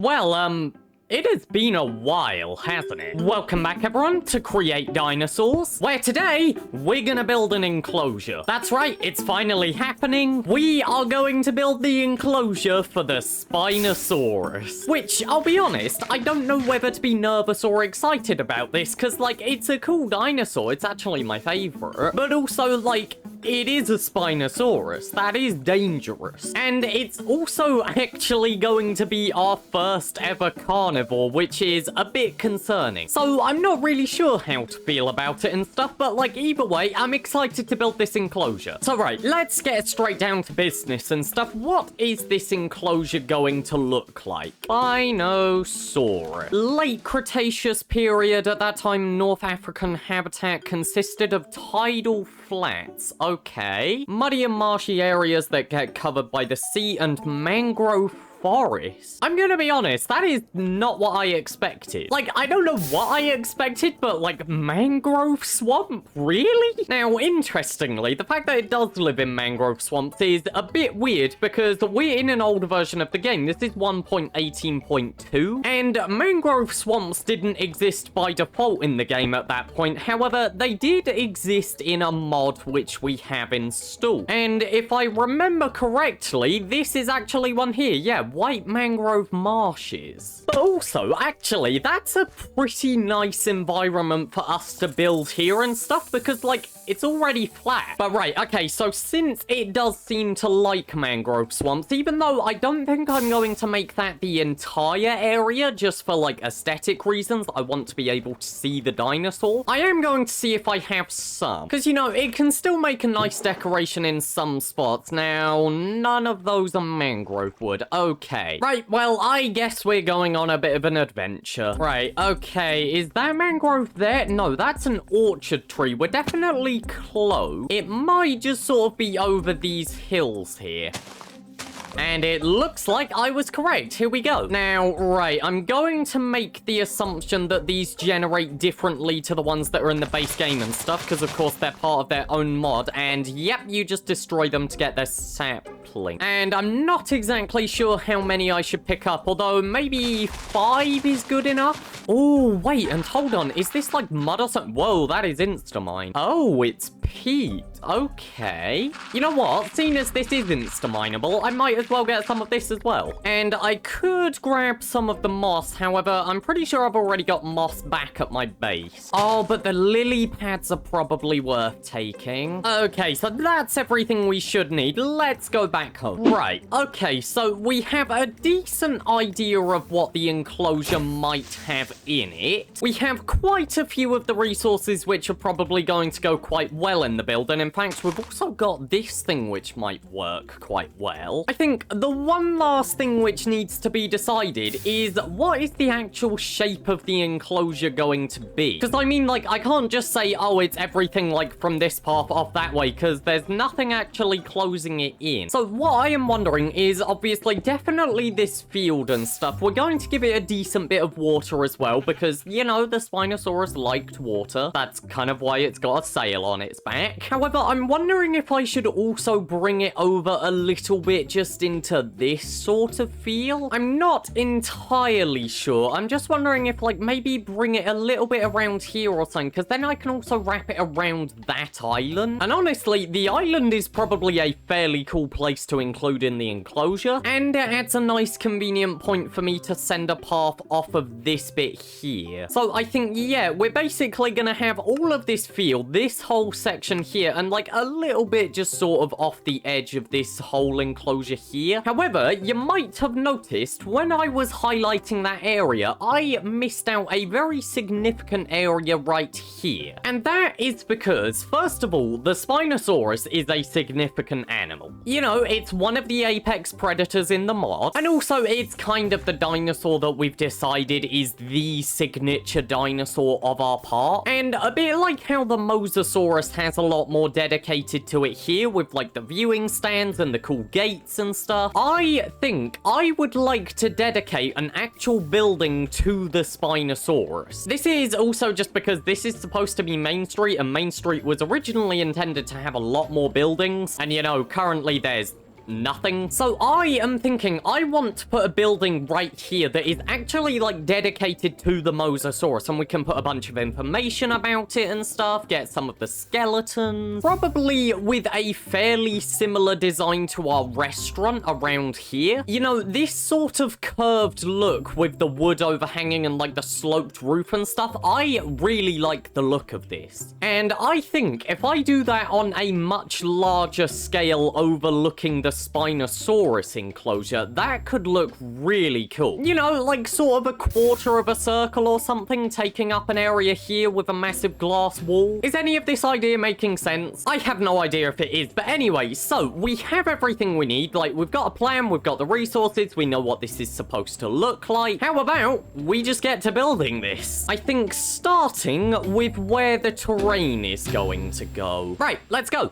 Well, it has been a while, hasn't it? Welcome back, everyone, to Create Dinosaurs, where today, we're gonna build an enclosure. That's right, it's finally happening. We are going to build the enclosure for the Spinosaurus. Which, I'll be honest, I don't know whether to be nervous or excited about this, because, like, it's a cool dinosaur. It's actually my favorite. But also, like, it is a Spinosaurus. That is dangerous. And it's also actually going to be our first ever carnivore, which is a bit concerning. So I'm not really sure how to feel about it and stuff, but like either way, I'm excited to build this enclosure. So right, let's get straight down to business and stuff. What is this enclosure going to look like? Spinosaurus. Late Cretaceous period. At that time, North African habitat consisted of tidal flats. Okay. Muddy and marshy areas that get covered by the sea and mangrove forest. I'm gonna be honest, that is not what I expected. Like, I don't know what I expected, but like, mangrove swamp? Really? Now, interestingly, the fact that it does live in mangrove swamps is a bit weird because we're in an older version of the game. This is 1.18.2, and mangrove swamps didn't exist by default in the game at that point. However, they did exist in a mod which we have installed. And if I remember correctly, this is actually one here. Yeah, white mangrove marshes. But also, actually, that's a pretty nice environment for us to build here and stuff because, like, it's already flat. But right, okay, so since it does seem to like mangrove swamps, even though I don't think I'm going to make that the entire area just for, like, aesthetic reasons, I want to be able to see the dinosaur, I am going to see if I have some. Because, you know, it can still make a nice decoration in some spots. Now, none of those are mangrove wood. Okay. Right, well, I guess we're going on a bit of an adventure. Right, okay. Is that mangrove there? No, that's an orchard tree. We're definitely close. It might just sort of be over these hills here. And it looks like I was correct. Here we go. Now, right, I'm going to make the assumption that these generate differently to the ones that are in the base game and stuff, because of course they're part of their own mod. And yep, you just destroy them to get their sapling. And I'm not exactly sure how many I should pick up, although maybe 5 is good enough. Oh, wait, and hold on. Is this like mud or something? Whoa, that is Instamine. Oh, it's peat. Okay. You know what? Seeing as this is Instamineable, I might as well get some of this as well. And I could grab some of the moss. However, I'm pretty sure I've already got moss back at my base. Oh, but the lily pads are probably worth taking. Okay, so that's everything we should need. Let's go back home. Right. Okay, so we have a decent idea of what the enclosure might have in it. We have quite a few of the resources which are probably going to go quite well in the build, and in fact, we've also got this thing which might work quite well. I think the one last thing which needs to be decided is what is the actual shape of the enclosure going to be? Because I mean, like, I can't just say, oh, it's everything like from this path off that way, because there's nothing actually closing it in. So what I am wondering is obviously definitely this field and stuff. We're going to give it a decent bit of water as well, because, you know, the Spinosaurus liked water. That's kind of why it's got a sail on its back. However, I'm wondering if I should also bring it over a little bit just into this sort of feel. I'm not entirely sure. I'm just wondering if, like, maybe bring it a little bit around here or something, because then I can also wrap it around that island. And honestly, the island is probably a fairly cool place to include in the enclosure, and it adds a nice convenient point for me to send a path off of this bit here. So I think, yeah, we're basically gonna have all of this field, this whole section here, and like a little bit just sort of off the edge of this whole enclosure here. However, you might have noticed when I was highlighting that area, I missed out a very significant area right here. And that is because, first of all, the Spinosaurus is a significant animal. You know, it's one of the apex predators in the mod, and also it's kind of the dinosaur that we've decided is the signature dinosaur of our park. And a bit like how the Mosasaurus has a lot more dedicated to it here with like the viewing stands and the cool gates and stuff, I think I would like to dedicate an actual building to the Spinosaurus. This is also just because this is supposed to be Main Street, and Main Street was originally intended to have a lot more buildings, and you know, currently there's nothing. So I am thinking I want to put a building right here that is actually like dedicated to the Mosasaurus, and we can put a bunch of information about it and stuff, get some of the skeletons, probably with a fairly similar design to our restaurant around here. You know, this sort of curved look with the wood overhanging and like the sloped roof and stuff, I really like the look of this. And I think if I do that on a much larger scale overlooking the Spinosaurus enclosure, that could look really cool. You know, like sort of a quarter of a circle or something, taking up an area here with a massive glass wall. Is any of this idea making sense? I have no idea if it is, but anyway, so we have everything we need. Like, we've got a plan, we've got the resources, we know what this is supposed to look like. How about we just get to building this? I think starting with where the terrain is going to go. Right, let's go.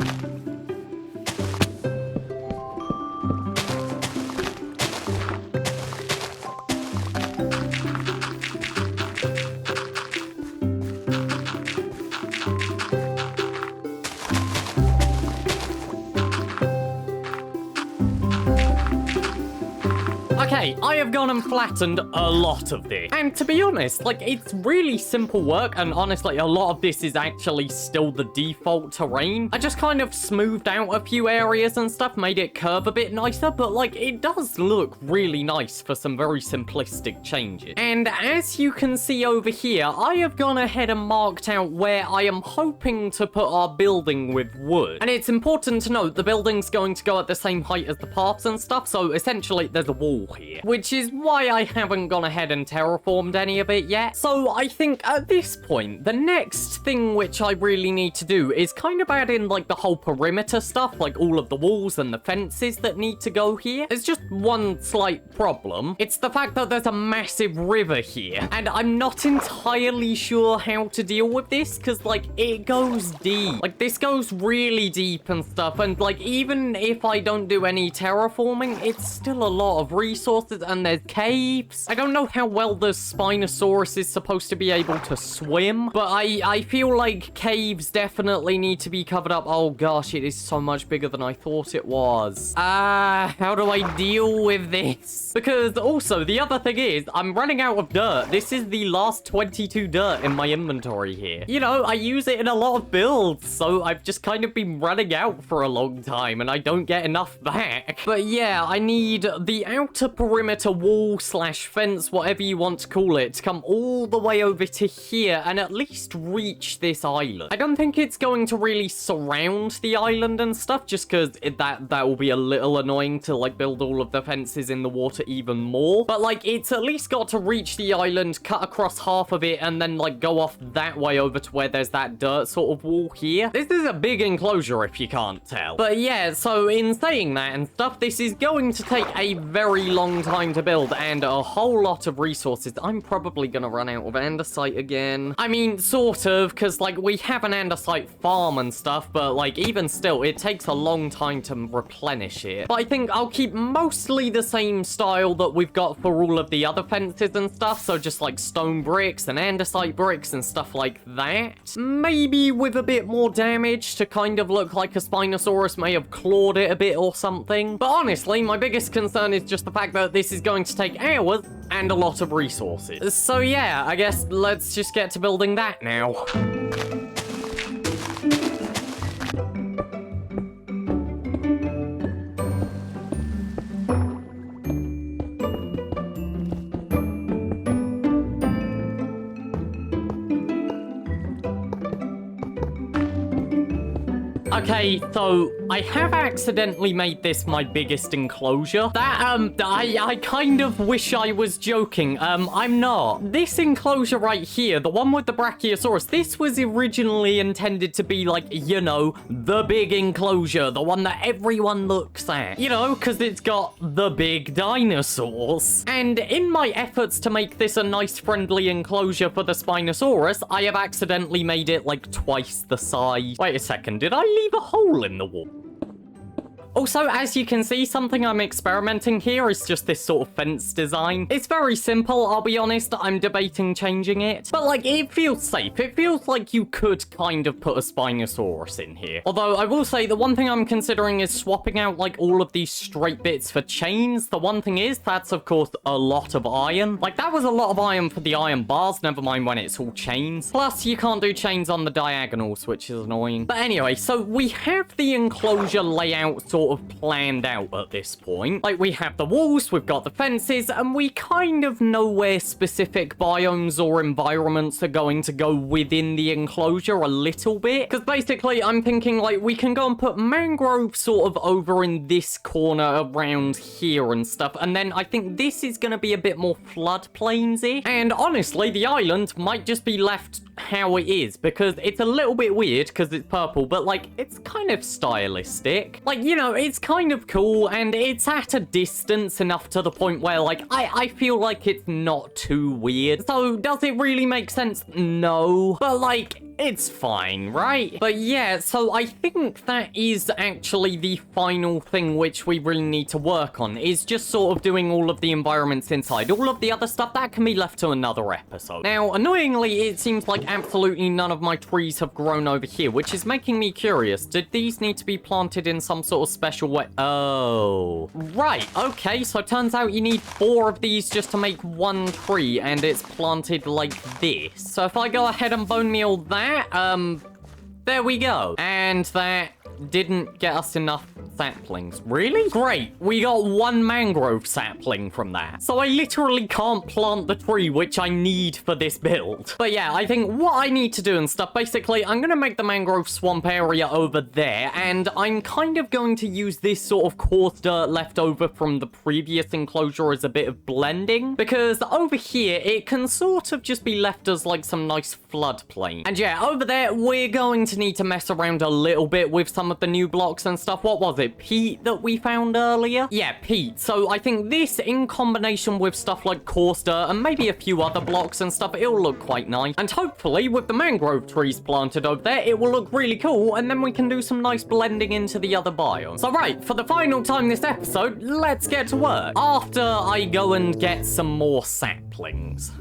Okay, I have gone and flattened a lot of this. And to be honest, like, it's really simple work, and honestly, a lot of this is actually still the default terrain. I just kind of smoothed out a few areas and stuff, made it curve a bit nicer, but, like, it does look really nice for some very simplistic changes. And as you can see over here, I have gone ahead and marked out where I am hoping to put our building with wood. And it's important to note the building's going to go at the same height as the paths and stuff, so essentially there's a wall here, which is why I haven't gone ahead and terraformed any of it yet. So I think at this point, the next thing which I really need to do is kind of add in like the whole perimeter stuff, like all of the walls and the fences that need to go here. There's just one slight problem. It's the fact that there's a massive river here, and I'm not entirely sure how to deal with this, because like it goes deep. Like this goes really deep and stuff, and like even if I don't do any terraforming, it's still a lot of resources, and there's caves. I don't know how well the Spinosaurus is supposed to be able to swim, but I feel like caves definitely need to be covered up. Oh gosh, it is so much bigger than I thought it was. How do I deal with this? Because also, the other thing is, I'm running out of dirt. This is the last 22 dirt in my inventory here. You know, I use it in a lot of builds, so I've just kind of been running out for a long time, and I don't get enough back. But yeah, I need the outer perimeter wall slash fence, whatever you want to call it, to come all the way over to here and at least reach this island. I don't think it's going to really surround the island and stuff, just because that will be a little annoying to like build all of the fences in the water even more. But like, it's at least got to reach the island, cut across half of it, and then like go off that way over to where there's that dirt sort of wall here. This is a big enclosure if you can't tell. But yeah, so in saying that and stuff, this is going to take a very long time to build and a whole lot of resources. I'm probably gonna run out of andesite again. I mean, sort of, because like we have an andesite farm and stuff, but like even still, it takes a long time to replenish it. But I think I'll keep mostly the same style that we've got for all of the other fences and stuff, so just like stone bricks and andesite bricks and stuff like that. Maybe with a bit more damage to kind of look like a Spinosaurus may have clawed it a bit or something. But honestly, my biggest concern is just the fact that this is going to take hours and a lot of resources. So yeah, I guess let's just get to building that now. Okay, so I have accidentally made this my biggest enclosure. That, I kind of wish I was joking. I'm not. This enclosure right here, the one with the Brachiosaurus, this was originally intended to be like, you know, the big enclosure, the one that everyone looks at. You know, because it's got the big dinosaurs. And in my efforts to make this a nice, friendly enclosure for the Spinosaurus, I have accidentally made it like twice the size. Wait a second, did I leave a hole in the wall? Also, as you can see, something I'm experimenting here is just this sort of fence design. It's very simple, I'll be honest. I'm debating changing it. But, like, it feels safe. It feels like you could kind of put a Spinosaurus in here. Although, I will say, the one thing I'm considering is swapping out, like, all of these straight bits for chains. The one thing is, that's, of course, a lot of iron. Like, that was a lot of iron for the iron bars, never mind when it's all chains. Plus, you can't do chains on the diagonals, which is annoying. But anyway, so we have the enclosure layout sort of planned out at this point. Like, we have the walls, we've got the fences, and we kind of know where specific biomes or environments are going to go within the enclosure a little bit. Because basically, I'm thinking, like, we can go and put mangrove sort of over in this corner around here and stuff. And then I think this is going to be a bit more floodplainsy. And honestly, the island might just be left how it is, because it's a little bit weird because it's purple, but like it's kind of stylistic. Like, you know, it's kind of cool and it's at a distance enough to the point where like I feel like it's not too weird. So does it really make sense? No, but like it's fine, right? But yeah, so I think that is actually the final thing which we really need to work on, is just sort of doing all of the environments inside. All of the other stuff, that can be left to another episode. Now, annoyingly, it seems like absolutely none of my trees have grown over here, which is making me curious. Did these need to be planted in some sort of special way? Oh, right, okay, so it turns out you need 4 of these just to make one tree, and it's planted like this. So if I go ahead and bone meal that, there we go. And that didn't get us enough saplings. Really? Great. We got 1 mangrove sapling from that. So I literally can't plant the tree which I need for this build. But yeah, I think what I need to do and stuff, basically, I'm going to make the mangrove swamp area over there, and I'm kind of going to use this sort of coarse dirt left over from the previous enclosure as a bit of blending, because over here, it can sort of just be left as like some nice floodplain. And yeah, over there, we're going to need to mess around a little bit with some of the new blocks and stuff. What was it? Peat that we found earlier? Yeah, peat. So I think this in combination with stuff like coarse dirt and maybe a few other blocks and stuff, it'll look quite nice. And hopefully with the mangrove trees planted over there, it will look really cool, and then we can do some nice blending into the other biomes. So right, for the final time this episode, let's get to work. After I go and get some more saplings.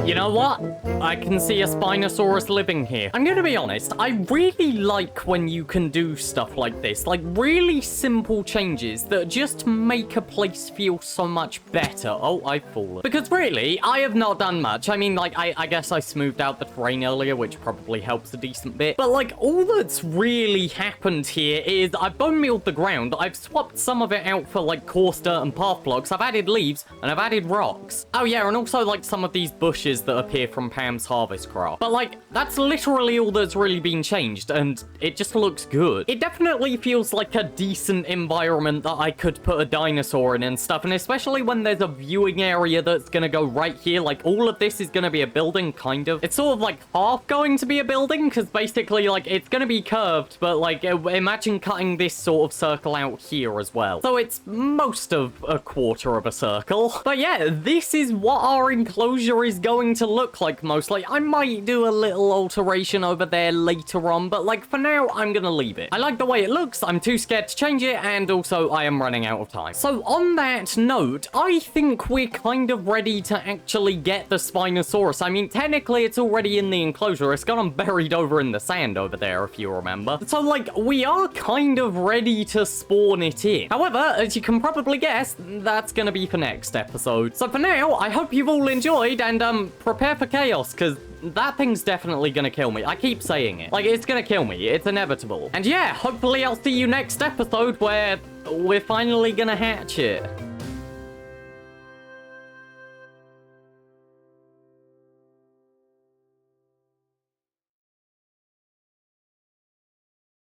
You know what? I can see a Spinosaurus living here. I'm gonna be honest, I really like when you can do stuff like this, like really simple changes that just make a place feel so much better. Oh, I've fallen. Because really, I have not done much. I mean, like, I guess I smoothed out the terrain earlier, which probably helps a decent bit. But like, all that's really happened here is I've bone mealed the ground, I've swapped some of it out for like coarse dirt and path blocks, I've added leaves, and I've added rocks. Oh yeah, and also like some of these bushes that appear from Pam's harvest craft. But like, that's literally all that's really been changed, and it just looks good. It definitely feels like a decent environment that I could put a dinosaur in and stuff, and especially when there's a viewing area that's gonna go right here. Like, all of this is gonna be a building, kind of. It's sort of like half going to be a building, because basically, like, it's gonna be curved, but like, imagine cutting this sort of circle out here as well. So it's most of a quarter of a circle. But yeah, this is what our enclosure is going to look like mostly. I might do a little alteration over there later on, but like for now, I'm gonna leave it. I like the way it looks, I'm too scared to change it, and also I am running out of time. So on that note, I think we're kind of ready to actually get the Spinosaurus. I mean, technically it's already in the enclosure. It's gotten buried over in the sand over there, if you remember. So like, we are kind of ready to spawn it in. However, as you can probably guess, that's gonna be for next episode. So for now, I hope you've all enjoyed, and prepare for chaos, because that thing's definitely gonna kill me. I keep saying it. Like, it's gonna kill me. It's inevitable. And yeah, hopefully I'll see you next episode where we're finally gonna hatch it.